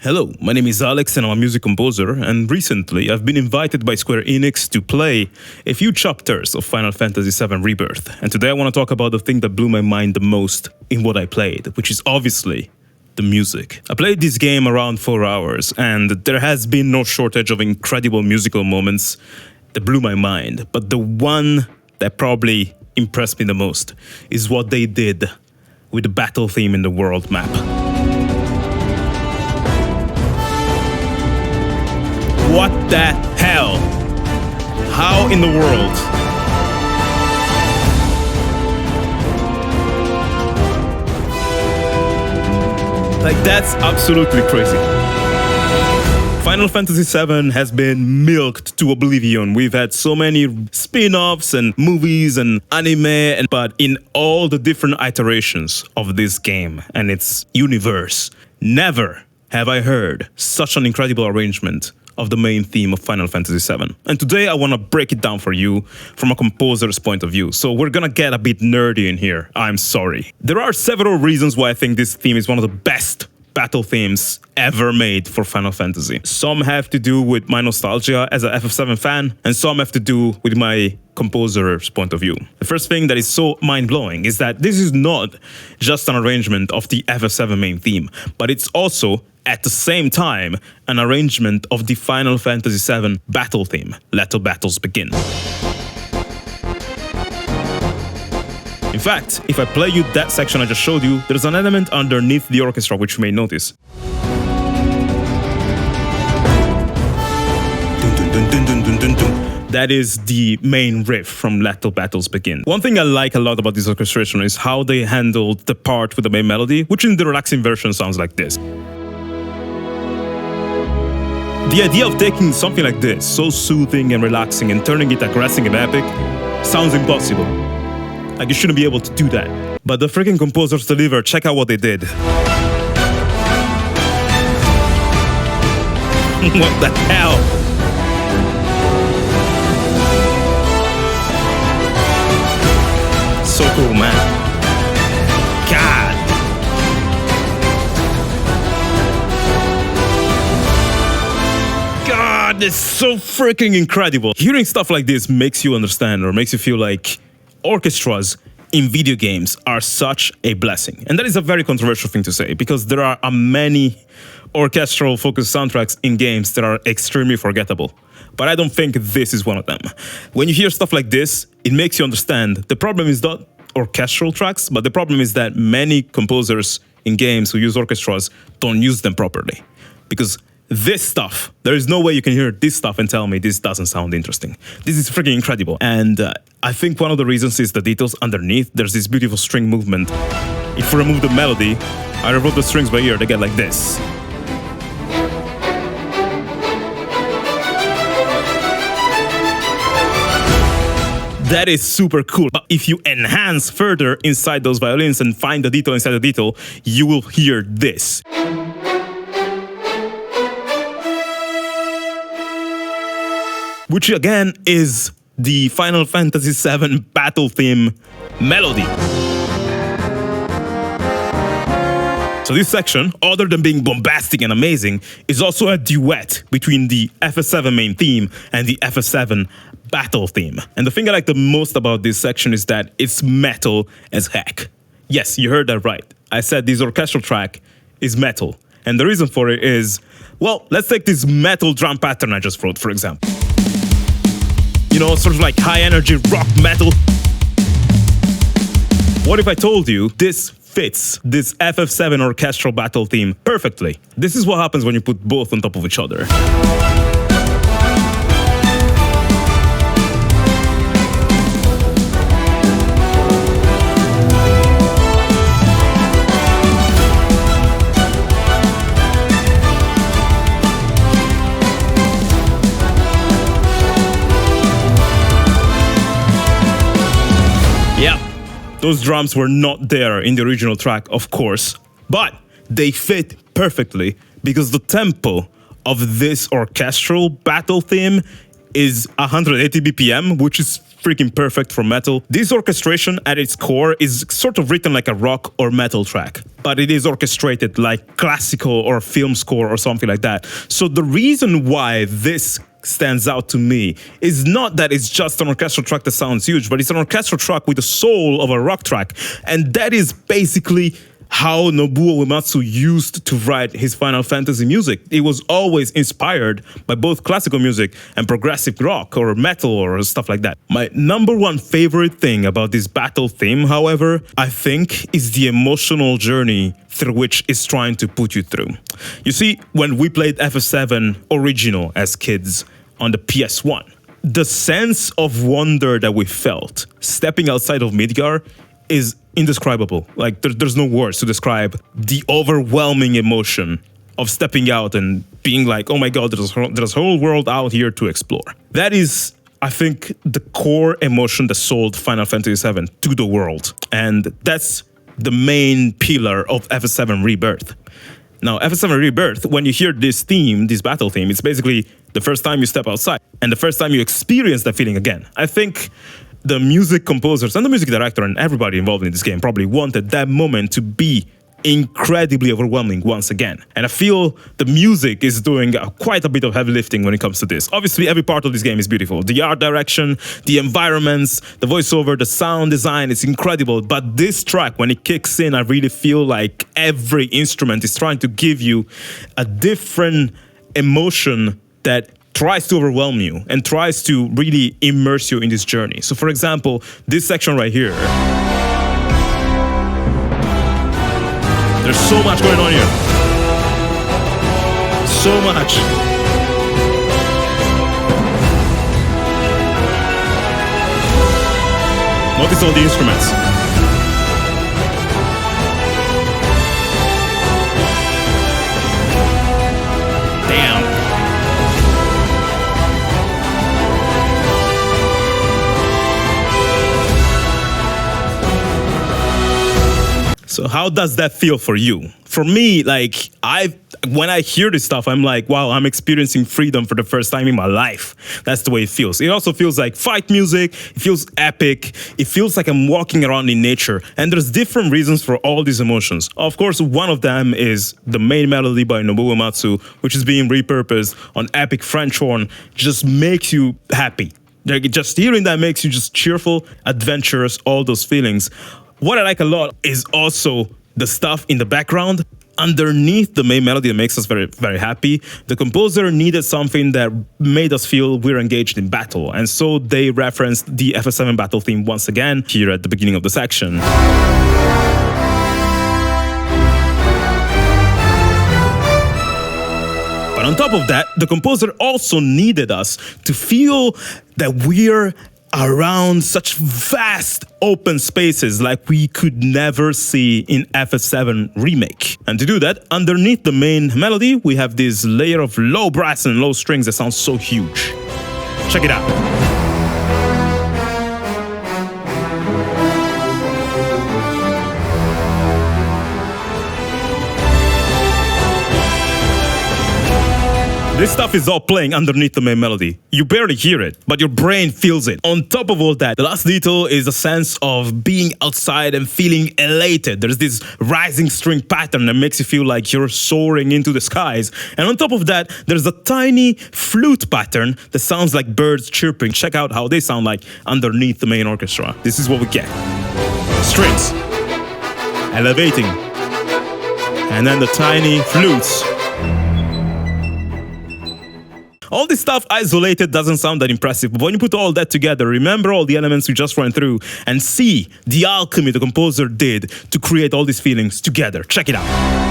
Hello, my name is Alex and I'm a music composer, and recently I've been invited by Square Enix to play a few chapters of Final Fantasy VII Rebirth. And today I want to talk about the thing that blew my mind the most in what I played, which is obviously the music. I played this game around 4 hours, and there has been no shortage of incredible musical moments that blew my mind. But the one that probably impressed me the most is what they did with the battle theme in the world map. What the hell? How in the world? Like, that's absolutely crazy. Final Fantasy VII has been milked to oblivion. We've had so many spin-offs and movies and anime, but in all the different iterations of this game and its universe, never have I heard such an incredible arrangement of the main theme of Final Fantasy VII. And today I want to break it down for you from a composer's point of view. So we're gonna get a bit nerdy in here. I'm sorry. There are several reasons why I think this theme is one of the best battle themes ever made for Final Fantasy. Some have to do with my nostalgia as a FF7 fan, and some have to do with my composer's point of view. The first thing that is so mind-blowing is that this is not just an arrangement of the FF7 main theme, but it's also, at the same time, an arrangement of the Final Fantasy VII battle theme, Let the Battles Begin. In fact, if I play you that section I just showed you, there's an element underneath the orchestra which you may notice. That is the main riff from Let the Battles Begin. One thing I like a lot about this orchestration is how they handled the part with the main melody, which in the relaxing version sounds like this. The idea of taking something like this, so soothing and relaxing, and turning it aggressive and epic, sounds impossible. Like, you shouldn't be able to do that. But the freaking composers delivered. Check out what they did. What the hell? So cool, man. God. God, it's so freaking incredible. Hearing stuff like this makes you understand, or makes you feel like orchestras in video games are such a blessing. And that is a very controversial thing to say, because there are many orchestral focused soundtracks in games that are extremely forgettable. But I don't think this is one of them. When you hear stuff like this, it makes you understand the problem is not orchestral tracks, but the problem is that many composers in games who use orchestras don't use them properly. Because this stuff, there is no way you can hear this stuff and tell me this doesn't sound interesting. This is freaking incredible. And I think one of the reasons is the details underneath. There's this beautiful string movement. If you remove the melody, I wrote the strings by ear, they get like this. That is super cool. But if you enhance further inside those violins and find the detail inside the detail, you will hear this. Which again is the Final Fantasy VII battle theme melody. So this section, other than being bombastic and amazing, is also a duet between the FF7 main theme and the FF7 battle theme. And the thing I like the most about this section is that it's metal as heck. Yes, you heard that right. I said this orchestral track is metal. And the reason for it is, well, let's take this metal drum pattern I just wrote, for example. You know, sort of like high energy rock metal. What if I told you this fits this FF7 orchestral battle theme perfectly? This is what happens when you put both on top of each other. Those drums were not there in the original track, of course, but they fit perfectly because the tempo of this orchestral battle theme is 180 BPM, which is freaking perfect for metal. This orchestration at its core is sort of written like a rock or metal track, but it is orchestrated like classical or film score or something like that. So the reason why this stands out to me is not that it's just an orchestral track that sounds huge, but it's an orchestral track with the soul of a rock track. And that is basically how Nobuo Uematsu used to write his Final Fantasy music. It was always inspired by both classical music and progressive rock or metal or stuff like that. My number one favorite thing about this battle theme, however, I think is the emotional journey through which it's trying to put you through. You see, when we played FF7 original as kids on the PS1, the sense of wonder that we felt stepping outside of Midgar is indescribable. Like there's no words to describe the overwhelming emotion of stepping out and being like, oh my god, there's a whole world out here to explore. That is, I think, the core emotion that sold Final Fantasy VII to the world. And that's the main pillar of FF7 Rebirth. Now, FF7 Rebirth, when you hear this theme, this battle theme, it's basically the first time you step outside and the first time you experience that feeling again. I think the music composers and the music director and everybody involved in this game probably wanted that moment to be incredibly overwhelming once again. And I feel the music is doing quite a bit of heavy lifting when it comes to this. Obviously, every part of this game is beautiful. The art direction, the environments, the voiceover, the sound design, it's incredible. But this track, when it kicks in, I really feel like every instrument is trying to give you a different emotion that tries to overwhelm you and tries to really immerse you in this journey. So for example, this section right here, there's so much going on here. So much. Notice all the instruments. Damn. So how does that feel for you? For me, like when I hear this stuff, I'm like, wow, I'm experiencing freedom for the first time in my life. That's the way it feels. It also feels like fight music. It feels epic. It feels like I'm walking around in nature. And there's different reasons for all these emotions. Of course, one of them is the main melody by Nobuo Uematsu, which is being repurposed on epic French horn, just makes you happy. Like just hearing that makes you just cheerful, adventurous, all those feelings. What I like a lot is also the stuff in the background. Underneath the main melody that makes us very, very happy, the composer needed something that made us feel we're engaged in battle. And so they referenced the FF7 battle theme once again here at the beginning of the section. But on top of that, the composer also needed us to feel that we're around such vast open spaces like we could never see in FF7 Remake. And to do that, underneath the main melody, we have this layer of low brass and low strings that sounds so huge. Check it out. This stuff is all playing underneath the main melody. You barely hear it, but your brain feels it. On top of all that, the last detail is a sense of being outside and feeling elated. There's this rising string pattern that makes you feel like you're soaring into the skies. And on top of that, there's a tiny flute pattern that sounds like birds chirping. Check out how they sound like underneath the main orchestra. This is what we get. Strings. Elevating. And then the tiny flutes. All this stuff isolated doesn't sound that impressive, but when you put all that together, remember all the elements we just went through and see the alchemy the composer did to create all these feelings together. Check it out.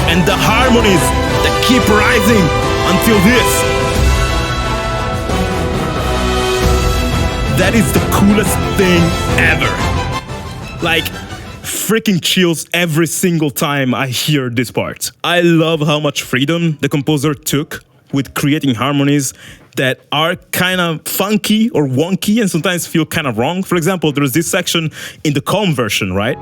And the harmonies that keep rising until this. That is the coolest thing ever. Like, freaking chills every single time I hear this part. I love how much freedom the composer took with creating harmonies that are kind of funky or wonky and sometimes feel kind of wrong. For example, there's this section in the calm version, right?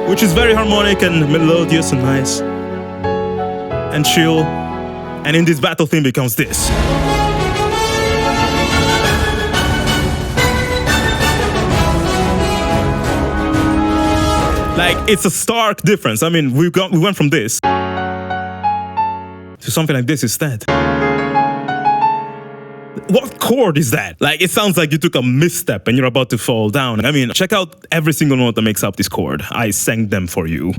Which is very harmonic and melodious and nice and chill. And in this battle theme becomes this. Like, it's a stark difference. I mean, we went from this to something like this instead. What chord is that? Like, it sounds like you took a misstep and you're about to fall down. I mean, check out every single note that makes up this chord. I sang them for you.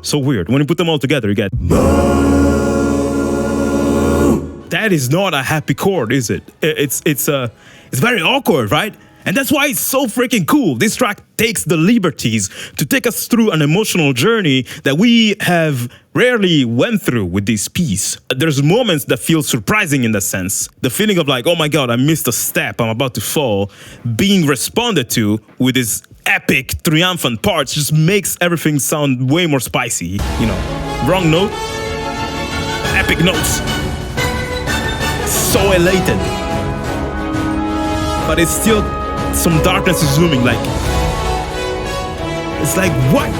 So weird. When you put them all together, you get... That is not a happy chord, is it? It's very awkward, right? And that's why it's so freaking cool. This track takes the liberties to take us through an emotional journey that we have rarely went through with this piece. There's moments that feel surprising in that sense. The feeling of like, oh my God, I missed a step, I'm about to fall, being responded to with this epic, triumphant parts just makes everything sound way more spicy. You know, wrong note, epic notes. So elated. But it's still... some darkness is looming, like, it's like, what?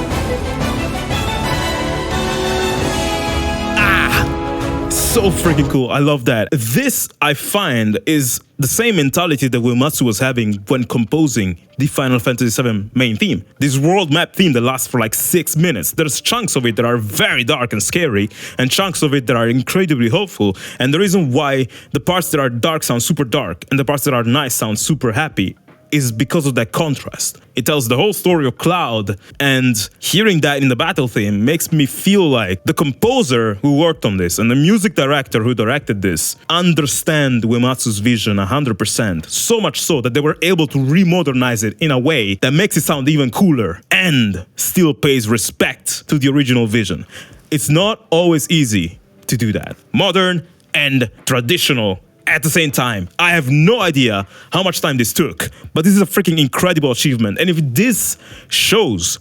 So freaking cool. I love that. This, I find, is the same mentality that Uematsu was having when composing the Final Fantasy VII main theme. This world map theme that lasts for like 6 minutes. There's chunks of it that are very dark and scary, and chunks of it that are incredibly hopeful. And the reason why the parts that are dark sound super dark, and the parts that are nice sound super happy, is because of that contrast. It tells the whole story of Cloud, and hearing that in the battle theme makes me feel like the composer who worked on this and the music director who directed this understand Uematsu's vision 100%, so much so that they were able to remodernize it in a way that makes it sound even cooler and still pays respect to the original vision. It's not always easy to do that. Modern and traditional at the same time. I have no idea how much time this took, but this is a freaking incredible achievement. And if this shows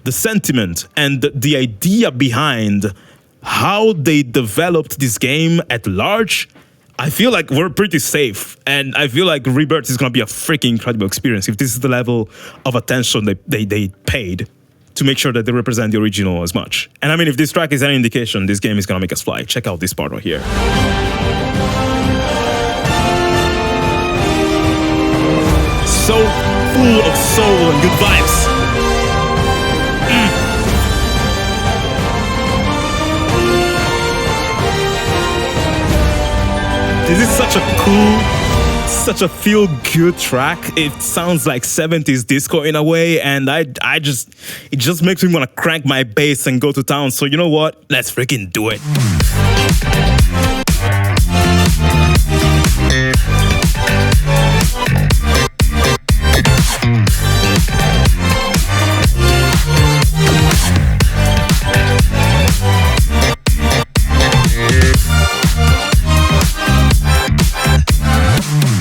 the sentiment and the idea behind how they developed this game at large, I feel like we're pretty safe. And I feel like Rebirth is going to be a freaking incredible experience if this is the level of attention they paid to make sure that they represent the original as much. And I mean, if this track is any indication, this game is going to make us fly. Check out this part right here. So full of soul and good vibes. This is such a cool, such a feel-good track. It sounds like 70s disco in a way, and it just makes me want to crank my bass and go to town. So you know what? Let's freaking do it.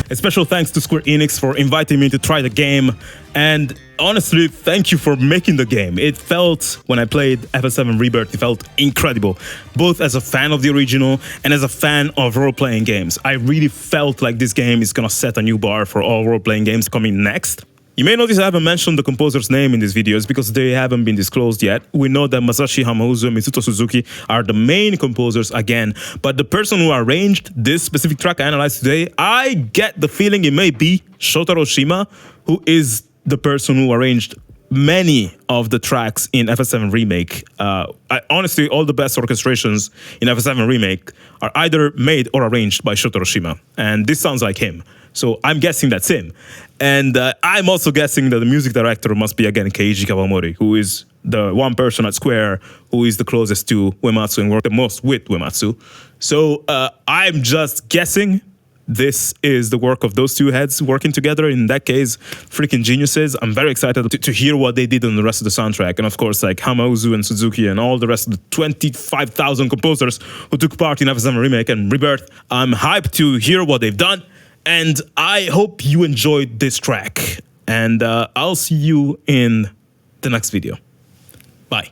A special thanks to Square Enix for inviting me to try the game, and honestly, thank you for making the game. It felt, when I played FF7 Rebirth, it felt incredible, both as a fan of the original and as a fan of role-playing games. I really felt like this game is gonna set a new bar for all role-playing games coming next. You may notice I haven't mentioned the composer's name in these videos because they haven't been disclosed yet. We know that Masashi Hamauzu and Mitsuto Suzuki are the main composers again, but the person who arranged this specific track I analyzed today, I get the feeling it may be Shotaro Shima, who is the person who arranged many of the tracks in FF7 Remake. Honestly, all the best orchestrations in FF7 Remake are either made or arranged by Shotaro Shima, and this sounds like him. So I'm guessing that's him. And I'm also guessing that the music director must be, again, Keiji Kawamori, who is the one person at Square who is the closest to Uematsu and worked the most with Uematsu. So I'm just guessing this is the work of those two heads working together. In that case, freaking geniuses. I'm very excited to hear what they did on the rest of the soundtrack. And of course, like Hamauzu and Suzuki and all the rest of the 25,000 composers who took part in FF7 Remake and Rebirth. I'm hyped to hear what they've done. And I hope you enjoyed this track. And I'll see you in the next video. Bye.